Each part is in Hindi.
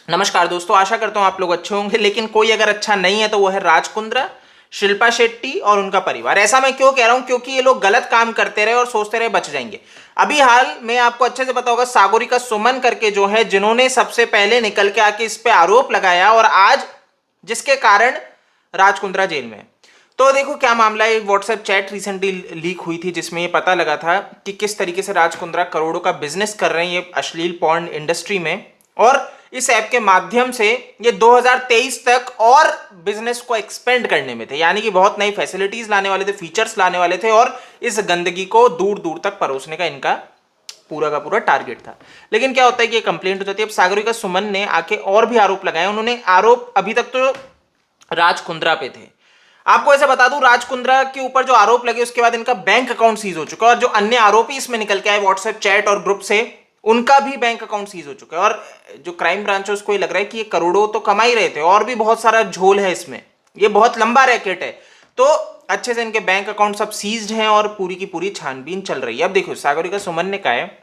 नमस्कार दोस्तों, आशा करता हूं आप लोग अच्छे होंगे। लेकिन कोई अगर अच्छा नहीं है तो वो है राज कुंद्रा, शिल्पा शेट्टी और उनका परिवार। ऐसा मैं क्यों कह रहा हूं? क्योंकि ये लोग गलत काम करते रहे और सोचते रहे बच जाएंगे। अभी हाल में आपको अच्छे से पता होगा, सागरिका सुमन करके जो है, जिन्होंने सबसे पहले निकल के आके इस पे आरोप लगाया और आज जिसके कारण राज कुंद्रा जेल में है। तो देखो क्या मामला है। व्हाट्सएप चैट रिसेंटली लीक हुई थी जिसमें ये पता लगा था कि किस तरीके से राज कुंद्रा करोड़ों का बिजनेस कर रहे हैं ये अश्लील पॉर्न इंडस्ट्री में। और इस ऐप के माध्यम से ये 2023 तक और बिजनेस को एक्सपेंड करने में थे, यानी कि बहुत नई फैसिलिटीज लाने वाले थे, फीचर्स लाने वाले थे और इस गंदगी को दूर दूर तक परोसने का इनका पूरा का पूरा टारगेट था। लेकिन क्या होता है कि ये कंप्लेंट हो जाती है। अब सागरिका सुमन ने आके और भी आरोप लगाए। उन्होंने आरोप अभी तक तो राज कुंद्रा पे थे। आपको ऐसे बता दूं, राज कुंद्रा के ऊपर जो आरोप लगे उसके बाद इनका बैंक अकाउंट सीज हो चुका है और जो अन्य आरोपी इसमें निकल के आए व्हाट्सएप चैट और ग्रुप से, उनका भी बैंक अकाउंट सीज हो चुका है। और जो क्राइम ब्रांच है उसको ये लग रहा है कि ये करोड़ों तो कमा ही रहे थे और भी बहुत सारा झोल है इसमें, ये बहुत लंबा रैकेट है। तो अच्छे से इनके बैंक अकाउंट सब सीज्ड हैं और पूरी की पूरी छानबीन चल रही है। अब देखो, सागरिका सुमन ने कहा है,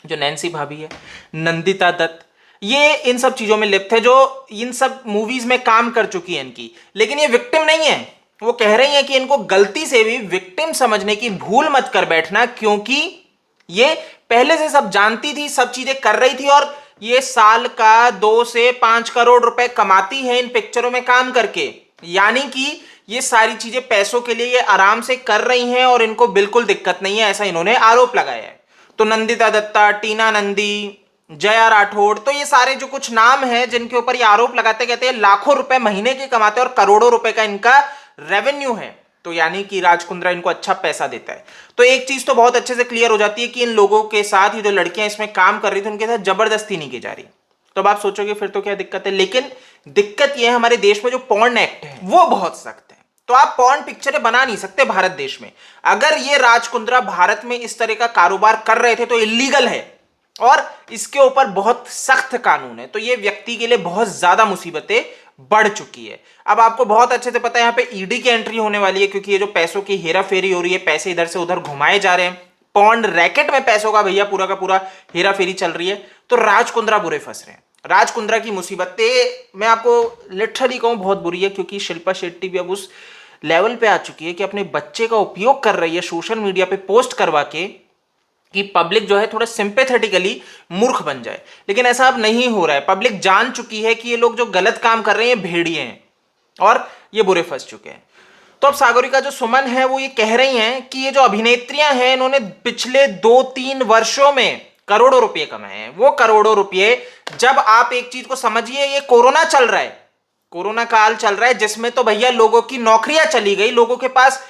जो नैन्सी भाभी है, नंदिता दत्त, ये इन सब चीजों में लिप्त है, जो इन सब मूवीज में काम कर चुकी है इनकी। लेकिन ये विक्टिम नहीं है। वो कह रही है कि इनको गलती से भी विक्टिम समझने की भूल मत कर बैठना, क्योंकि ये पहले से सब जानती थी, सब चीजें कर रही थी और ये साल का 2 से 5 करोड़ रुपए कमाती है इन पिक्चरों में काम करके। यानी कि ये सारी चीजें पैसों के लिए ये आराम से कर रही हैं और इनको बिल्कुल दिक्कत नहीं है, ऐसा इन्होंने आरोप लगाया है। तो नंदिता दत्ता, टीना नंदी, जया राठौड़, तो ये सारे जो कुछ नाम हैं जिनके ऊपर ये आरोप लगाते, कहते हैं लाखों रुपए महीने के कमाते हैं और करोड़ों रुपए का इनका रेवेन्यू है। तो यानी कि राज कुंद्रा इनको अच्छा पैसा देता है। तो एक चीज तो बहुत अच्छे से क्लियर हो जाती है कि इन लोगों के साथ, ये जो लड़कियां इसमें काम कर रही थी, उनके साथ जबरदस्ती नहीं की जा रही। तो अब आप सोचोगे फिर तो क्या दिक्कत है, लेकिन दिक्कत यह है हमारे देश में जो पॉर्न एक्ट है वो बहुत सख्त है। तो आप पॉर्न पिक्चरें बना नहीं सकते भारत देश में। अगर ये राज कुंद्रा भारत में इस तरह का कारोबार कर रहे थे तो इलीगल है और इसके ऊपर बहुत सख्त कानून है। तो ये व्यक्ति के लिए बहुत ज्यादा मुसीबतें बढ़ चुकी है। अब आपको बहुत अच्छे से पता है यहाँ पे ईडी की एंट्री होने वाली है, क्योंकि ये जो पैसों की हेरा फेरी हो रही है, पैसे इधर से उधर घुमाए जा रहे हैं, पॉर्न रैकेट में पैसों का भैया पूरा का पूरा हेरा फेरी चल रही है। तो राज कुंद्रा बुरे फंस रहे हैं। राज कुंद्रा की मुसीबतें मैं आपको लिटरली कहूं बहुत बुरी है, क्योंकि शिल्पा शेट्टी भी अब उस लेवल पे आ चुकी है कि अपने बच्चे का उपयोग कर रही है सोशल मीडिया पे पोस्ट करवा के, कि पब्लिक जो है थोड़ा सिंपैथेटिकली मूर्ख बन जाए। लेकिन ऐसा अब नहीं हो रहा है। पब्लिक जान चुकी है कि ये लोग जो गलत काम कर रहे हैं भेड़िए हैं और ये बुरे फंस चुके हैं। तो अब सागरिका जो सुमन है वो ये कह रही हैं कि ये जो अभिनेत्रियां हैं इन्होंने पिछले 2-3 वर्षों में करोड़ों रुपए कमाए हैं। वो करोड़ों रुपए, जब आप एक चीज को समझिए, ये कोरोना चल रहा है, कोरोना काल चल रहा है, जिसमें तो भैया लोगों की नौकरियां चली गई, लोगों के पास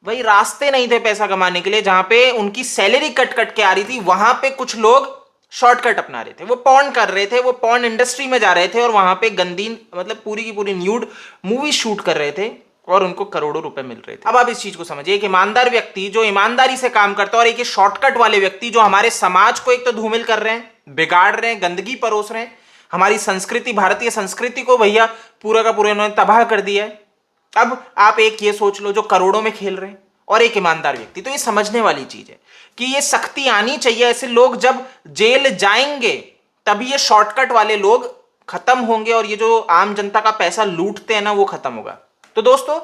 भाई रास्ते नहीं थे पैसा कमाने के लिए। जहां पे उनकी सैलरी कट कट के आ रही थी, वहां पे कुछ लोग शॉर्टकट अपना रहे थे, वो पॉर्न कर रहे थे, वो पॉर्न इंडस्ट्री में जा रहे थे और वहां पे गंदी, मतलब पूरी की पूरी न्यूड मूवी शूट कर रहे थे और उनको करोड़ों रुपए मिल रहे थे। अब आप इस चीज को समझिए, एक ईमानदार व्यक्ति जो ईमानदारी से काम करता है और एक शॉर्टकट वाले व्यक्ति जो हमारे समाज को एक तो धूमिल कर रहे हैं, बिगाड़ रहे हैं, गंदगी परोस रहे हैं, हमारी संस्कृति, भारतीय संस्कृति को भैया पूरा का पूरा इन्होंने तबाह कर दिया है। अब आप एक ये सोच लो, जो करोड़ों में खेल रहे हैं और एक ईमानदार व्यक्ति, तो ये समझने वाली चीज है कि ये सख्ती आनी चाहिए। ऐसे लोग जब जेल जाएंगे तभी ये शॉर्टकट वाले लोग खत्म होंगे और ये जो आम जनता का पैसा लूटते हैं ना, वो खत्म होगा। तो दोस्तों,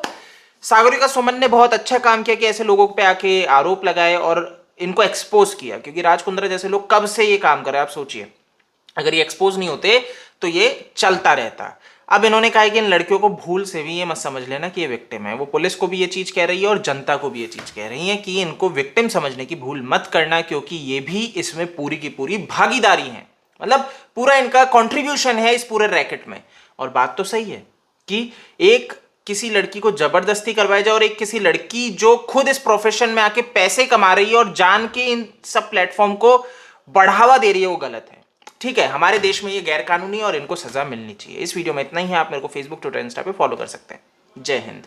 सागरिका सुमन ने बहुत अच्छा काम किया कि ऐसे लोगों पे आके आरोप लगाए और इनको एक्सपोज किया, क्योंकि राज कुंद्रा जैसे लोग कब से ये काम कर रहे हैं। आप सोचिए, अगर ये एक्सपोज नहीं होते तो ये चलता रहता। अब इन्होंने कहा है कि इन लड़कियों को भूल से भी ये मत समझ लेना कि ये विक्टिम है। वो पुलिस को भी ये चीज कह रही है और जनता को भी ये चीज कह रही है कि इनको विक्टिम समझने की भूल मत करना, क्योंकि ये भी इसमें पूरी की पूरी भागीदारी है, मतलब पूरा इनका कंट्रीब्यूशन है इस पूरे रैकेट में। और बात तो सही है कि एक किसी लड़की को जबरदस्ती करवाया जाए और एक किसी लड़की जो खुद इस प्रोफेशन में आके पैसे कमा रही है और जान के इन सब प्लेटफॉर्म को बढ़ावा दे रही है, वो गलत है। ठीक है, हमारे देश में ये गैर कानूनी और इनको सजा मिलनी चाहिए। इस वीडियो में इतना ही है। आप मेरे को फेसबुक, ट्विटर, इंस्टा पे फॉलो कर सकते हैं। जय हिंद।